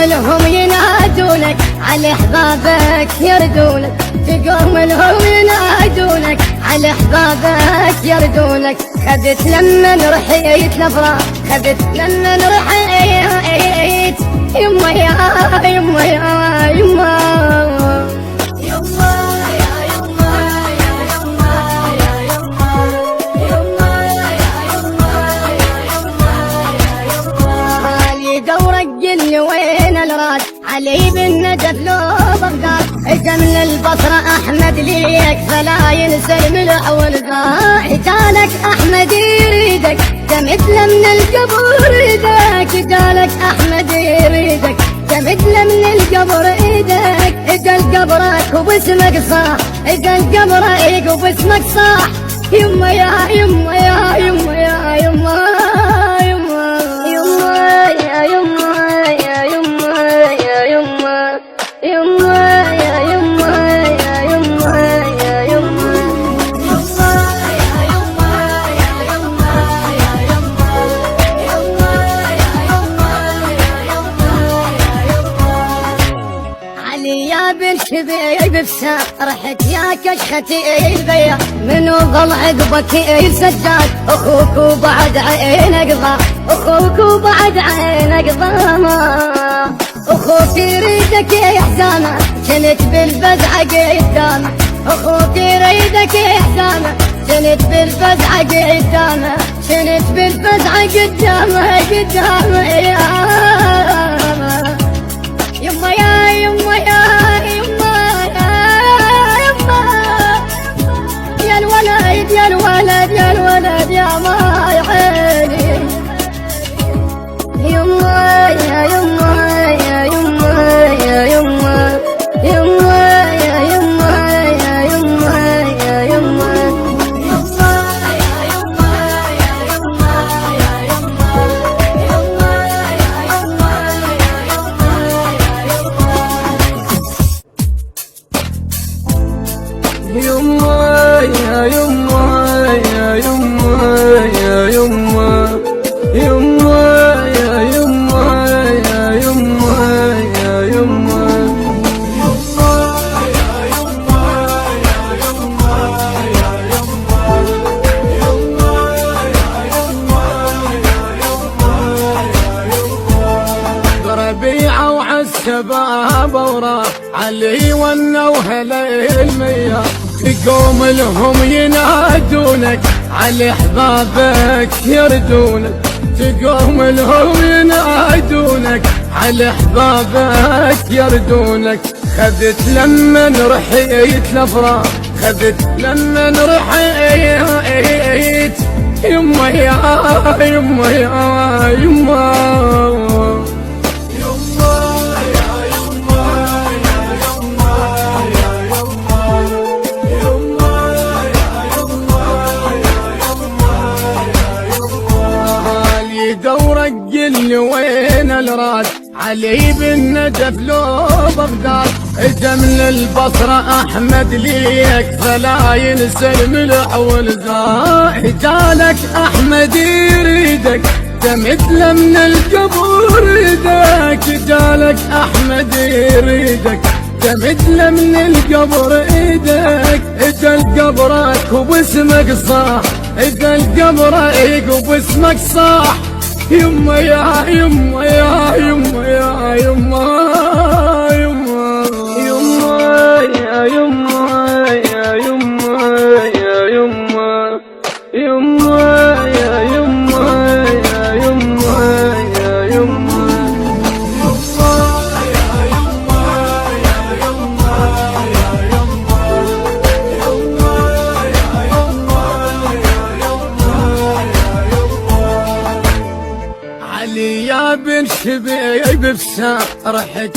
لهم ينادونك على احبابك يردونك، تقوم لهم ينادونك على احبابك يردونك. خذت لما رحيت الافراح، خذت لما رحيت يما يا يما يا يما وين الراد علي بالنجف لو بغداد، اجا من البصرة احمد ليك فلا ينسى الملح والزاع. جالك احمد يريدك تمثل من القبر ايدك، جالك احمد يريدك تمثل من القبر ايدك. اجا قبرك وباسمك صاح، اجا قبرك وباسمك صاح يما يا يما يا يما يا يما بالشبيب بسرحك يا كشختي البيا، منو ظل عقبك السجاد اخوك وبعد عينك ضاع، اخوك وبعد عينك ضاع. اخوك يريدك يا حسامه كنت بالفزعه قدامه، اخوك يريدك يا حسامه كنت بالفزعه قدامه، كنت بالفزعه قدامه قدامه يما يا يما يا يا الولد يا الولد يا ما عيني يما يا يما يا يما يا يما يما يا يما يا يما يا يما يا يما يا يما يا يما يما يا يما يا يما يا يما ربيعة وعالشباب وراح علي ونوه للمياه، تقوم لهم ينادونك على احبابك يردونك، تقوم لهم ينادونك على احبابك يردونك. خذت لما رحيت الافراح، خذت لما رحيت يما يا يما يا يما دورك قل وين الراد علي بالنجف لو بغداد، اجا من البصرة احمد ليك فلا ينسى الملح والزاع. جالك احمد يريدك تمثل من القبر ايدك، جالك احمد يريدك تمثل من القبر ايدك. اجا قبرك وباسمك صاح، اجا قبرك وباسمك صاح يما يا يما يا يما يا يما يما يما يا يما يا يما يا يما يما يا يما يا يما يا يما علي يا بن شبيب بسرحك